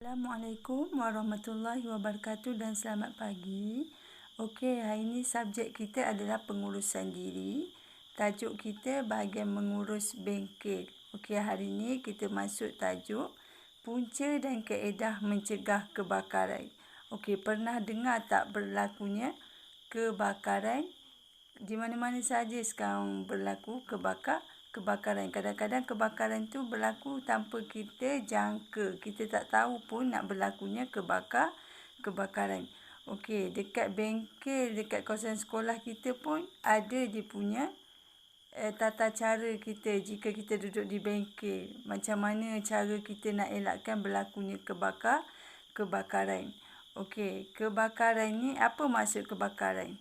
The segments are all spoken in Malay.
Assalamualaikum warahmatullahi wabarakatuh dan selamat pagi. Okey, hari ini subjek kita adalah pengurusan diri. Tajuk kita bahagian mengurus bengkel. Okey, hari ini kita masuk tajuk punca dan kaedah mencegah kebakaran. Okey, pernah dengar tak berlakunya kebakaran? Di mana-mana saja sekarang berlaku kebakaran. Kadang-kadang kebakaran tu berlaku tanpa kita jangka. Kita tak tahu pun nak berlakunya kebakaran. Okey, dekat bengkel, dekat kawasan sekolah kita pun ada dia punya tata cara kita jika kita duduk di bengkel. Macam mana cara kita nak elakkan berlakunya kebakaran. Okey, kebakaran ni, apa maksud kebakaran?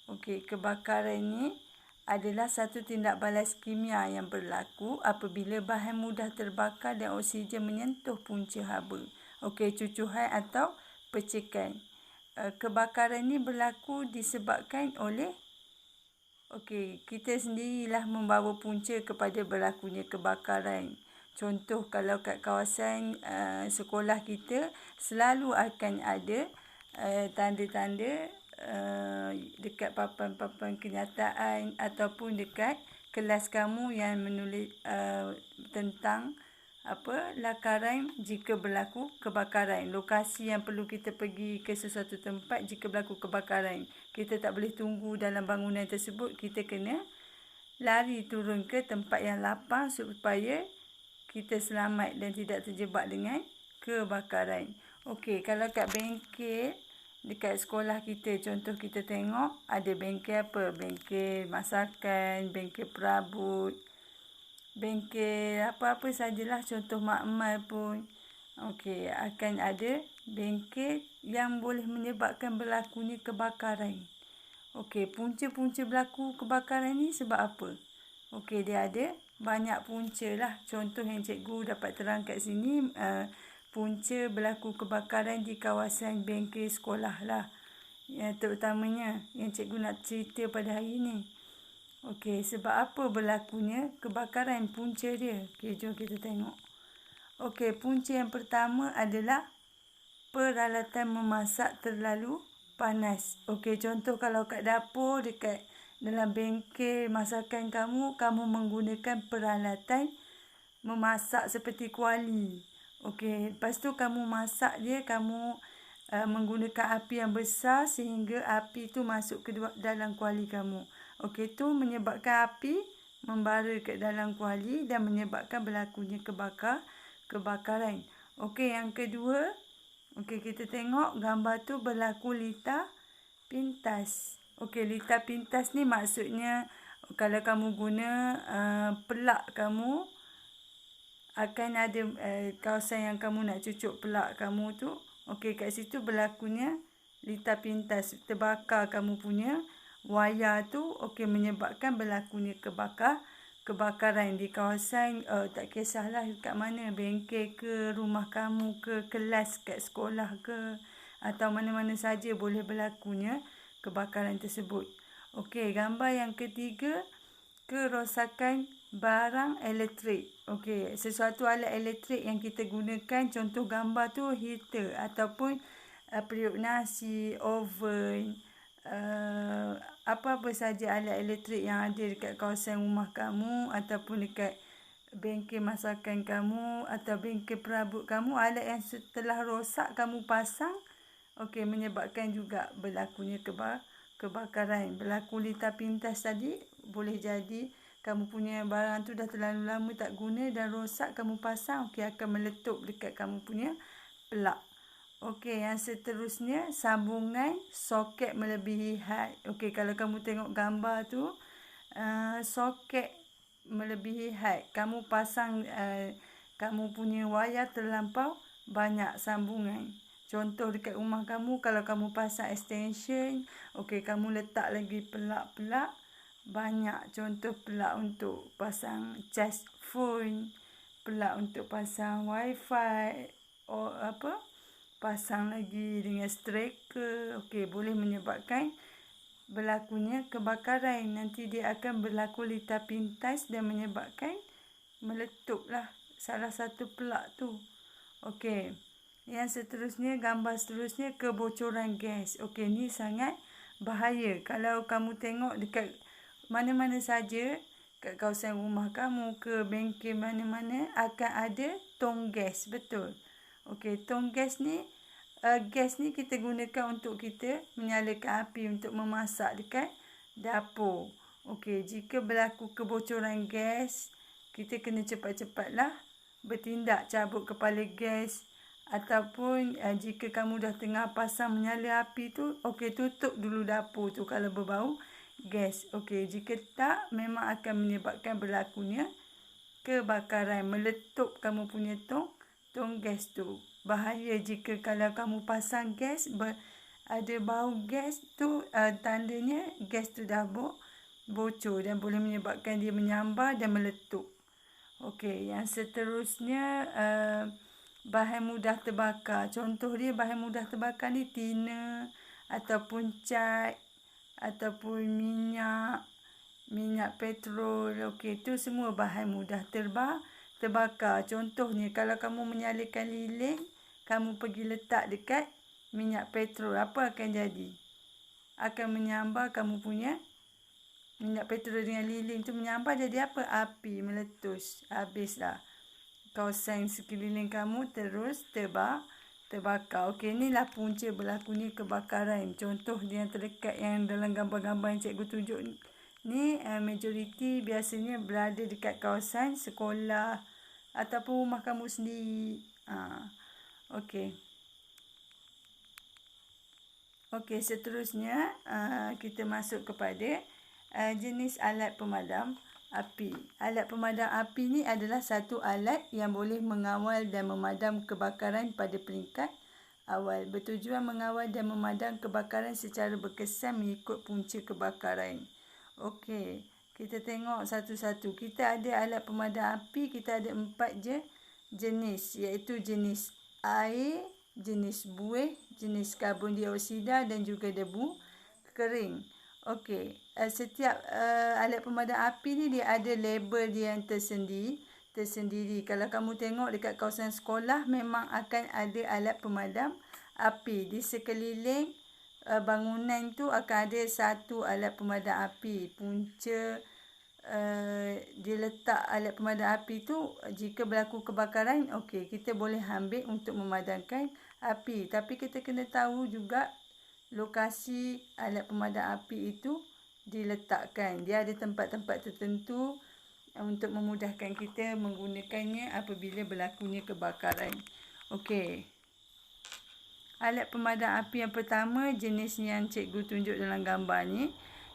Okey, kebakaran ni adalah satu tindak balas kimia yang berlaku apabila bahan mudah terbakar dan oksigen menyentuh punca haba. Okey, cucuhan atau percikan. Kebakaran ni berlaku disebabkan oleh kita sendirilah membawa punca kepada berlakunya kebakaran. Contoh, kalau kat kawasan sekolah kita selalu akan ada tanda-tanda dekat papan-papan kenyataan ataupun dekat kelas kamu yang menulis tentang lakaran jika berlaku kebakaran. Lokasi yang perlu kita pergi ke sesuatu tempat jika berlaku kebakaran. Kita tak boleh tunggu dalam bangunan tersebut. Kita kena lari turun ke tempat yang lapang supaya kita selamat dan tidak terjebak dengan kebakaran. Okey, kalau kat bengkel dekat sekolah kita, contoh kita tengok ada bengkel apa? Bengkel masakan, bengkel perabot, bengkel apa-apa sajalah, contoh makmal pun. Okey, akan ada bengkel yang boleh menyebabkan berlakunya kebakaran. Okey, punca-punca berlaku kebakaran ni sebab apa? Okey, dia ada banyak punca lah. Contoh yang cikgu dapat terang kat sini, punca berlaku kebakaran di kawasan bengkel sekolah lah. Terutamanya yang cikgu nak cerita pada hari ini. Okey, sebab apa berlakunya kebakaran, punca dia? Okey, jom kita tengok. Okey, punca yang pertama adalah peralatan memasak terlalu panas. Okey, contoh kalau kat dapur, dekat dalam bengkel masakan kamu menggunakan peralatan memasak seperti kuali. Okey, lepas tu kamu masak dia, kamu menggunakan api yang besar sehingga api tu masuk ke dalam kuali kamu. Okey, tu menyebabkan api membara ke dalam kuali dan menyebabkan berlakunya kebakaran. Okey, yang kedua, kita tengok gambar tu berlaku litar pintas. Okey, litar pintas ni maksudnya kalau kamu guna pelak kamu, akan ada kawasan yang kamu nak cucuk pelak kamu tu. Okey, kat situ berlakunya litar pintas. Terbakar kamu punya wayar tu, menyebabkan berlakunya kebakaran di kawasan, tak kisahlah kat mana, bengkel ke, rumah kamu ke, kelas kat sekolah ke, atau mana-mana saja boleh berlakunya kebakaran tersebut. Okey, gambar yang ketiga, kerosakan barang elektrik. Okey, sesuatu alat elektrik yang kita gunakan, contoh gambar tu heater ataupun periuk nasi, oven, apa-apa saja alat elektrik yang ada dekat kawasan rumah kamu ataupun dekat bengkel masakan kamu atau bengkel perabot kamu, alat yang setelah rosak kamu pasang, menyebabkan juga berlakunya kebakaran. Berlaku litar pintas tadi, boleh jadi kamu punya barang tu dah terlalu lama tak guna dan rosak, kamu pasang, akan meletup dekat kamu punya pelak. Okey, yang seterusnya, sambungan soket melebihi had. Okey, kalau kamu tengok gambar tu, soket melebihi had. Kamu pasang, kamu punya wayar terlampau banyak sambungan. Contoh dekat rumah kamu, kalau kamu pasang extension, kamu letak lagi pelak-pelak banyak. Contoh pelak untuk pasang cas phone, pelak untuk pasang wifi, pasang lagi dengan striker. Boleh menyebabkan berlakunya kebakaran. Nanti dia akan berlaku litar pintas dan menyebabkan meletuplah salah satu pelak tu. Okey, Yang seterusnya, gambar seterusnya kebocoran gas. Okey, ni sangat bahaya. Kalau kamu tengok dekat mana-mana saja, kat kawasan rumah kamu ke bengkel mana-mana akan ada tong gas, betul. Okey, tong gas ni kita gunakan untuk kita menyalakan api untuk memasak dekat dapur. Okey, jika berlaku kebocoran gas, kita kena cepat-cepatlah bertindak, cabut kepala gas, ataupun jika kamu dah tengah pasang menyala api tu, okey, tutup dulu dapur tu kalau berbau gas. Okey, jika tak, memang akan menyebabkan berlakunya kebakaran, meletup kamu punya tong gas tu. Bahaya jika kalau kamu pasang gas, ada bau gas tu, tandanya gas tu dah bocor dan boleh menyebabkan dia menyambar dan meletup. Okey, yang seterusnya bahan mudah terbakar. Contoh dia bahan mudah terbakar ni tina ataupun cat ataupun minyak petrol. Okey, tu semua bahan mudah terbakar. Contohnya kalau kamu menyalakan lilin, kamu pergi letak dekat minyak petrol, apa akan jadi? Akan menyambar kamu punya minyak petrol dengan lilin tu menyambar, jadi apa? Api, meletus. Habislah. Kawasan sekeliling kamu terus terbakar. Okey, inilah punca berlakunya kebakaran. Contoh yang terdekat yang dalam gambar-gambar yang cikgu tunjuk ni, majoriti biasanya berada dekat kawasan sekolah ataupun rumah kamu sendiri. Okey. Okey, seterusnya kita masuk kepada jenis alat pemadam api. Alat pemadam api ni adalah satu alat yang boleh mengawal dan memadam kebakaran pada peringkat awal. Bertujuan mengawal dan memadam kebakaran secara berkesan mengikut punca kebakaran. Okey, kita tengok satu-satu. Kita ada alat pemadam api, kita ada 4 jenis, iaitu jenis air, jenis buih, jenis karbon dioksida dan juga debu kering. Okey, setiap alat pemadam api ni dia ada label dia yang tersendiri. Kalau kamu tengok dekat kawasan sekolah, memang akan ada alat pemadam api. Di sekeliling bangunan tu akan ada satu alat pemadam api. Punca dia letak alat pemadam api tu, jika berlaku kebakaran, okey, kita boleh ambil untuk memadamkan api. Tapi kita kena tahu juga lokasi alat pemadam api itu diletakkan. Dia ada tempat-tempat tertentu untuk memudahkan kita menggunakannya apabila berlakunya kebakaran. Okey. Alat pemadam api yang pertama, jenis yang cikgu tunjuk dalam gambar ni,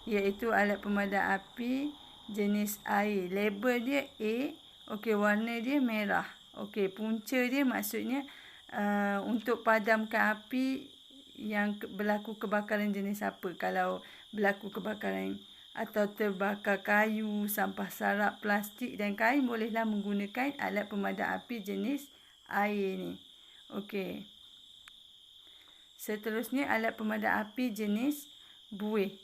iaitu alat pemadam api jenis air. Label dia A. Okey, warna dia merah. Okey, punca dia maksudnya untuk padamkan api yang berlaku kebakaran jenis apa. Kalau berlaku kebakaran atau terbakar kayu, sampah sarap, plastik dan kain, bolehlah menggunakan alat pemadam api jenis air ni. Okey. Seterusnya alat pemadam api jenis buih.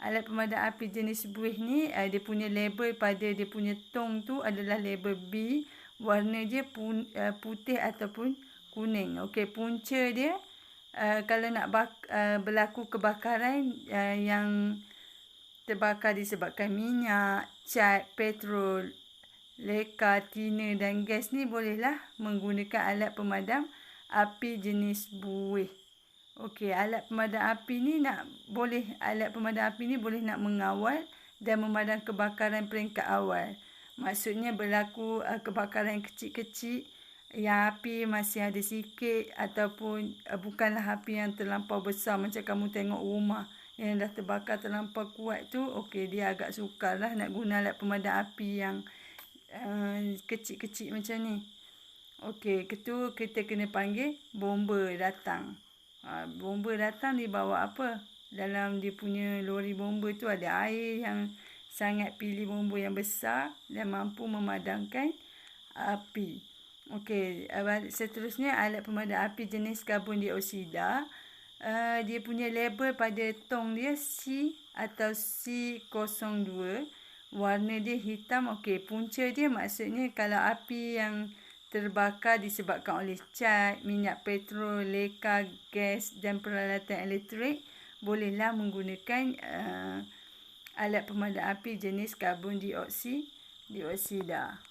Alat pemadam api jenis buih ni, dia punya label pada dia punya tong tu adalah label B. Warna dia putih ataupun kuning. Okey, punca dia kalau nak berlaku kebakaran yang terbakar disebabkan minyak, cat, petrol, leka, tina dan gas ni, bolehlah menggunakan alat pemadam api jenis buih. Okey, alat pemadam api ni boleh nak mengawal dan memadam kebakaran peringkat awal. Maksudnya berlaku kebakaran kecil-kecil yang api masih ada sikit, ataupun bukanlah api yang terlampau besar macam kamu tengok rumah yang dah terbakar terlampau kuat tu. Okey, dia agak sukarlah nak guna alat pemadam api yang kecil-kecil macam ni. Okey, itu kita kena panggil bomba datang. Bomba datang dibawa apa? Dalam dia punya lori bomba tu ada air yang sangat pilih bomba yang besar dan mampu memadamkan api. Okey, seterusnya alat pemadam api jenis karbon dioksida. Dia punya label pada tong dia C atau C02. Warna dia hitam. Okey, punca dia maksudnya kalau api yang terbakar disebabkan oleh cat, minyak petrol, leka, gas dan peralatan elektrik, bolehlah menggunakan alat pemadam api jenis karbon dioksida.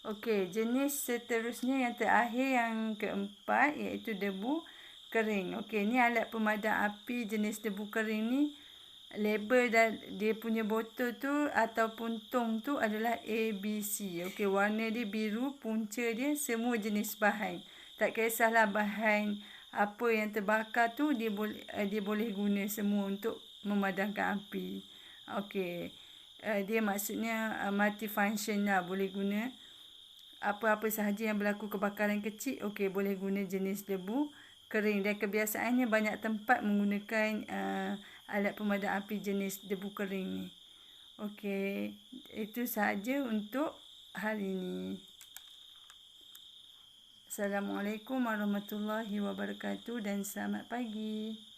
Okey, jenis seterusnya yang terakhir yang keempat iaitu debu kering. Okey, ni alat pemadam api jenis debu kering ni, label dan dia punya botol tu ataupun tong tu adalah ABC. Okey, warna dia biru, punca dia semua jenis bahan. Tak kisahlah bahan apa yang terbakar tu, dia boleh guna semua untuk memadamkan api. Okey, dia maksudnya multifunction lah, boleh guna apa-apa sahaja yang berlaku kebakaran kecil. Okey, boleh guna jenis debu kering, dan kebiasaannya banyak tempat menggunakan alat pemadam api jenis debu kering ni. Okey, itu sahaja untuk hari ini. Assalamualaikum warahmatullahi wabarakatuh dan selamat pagi.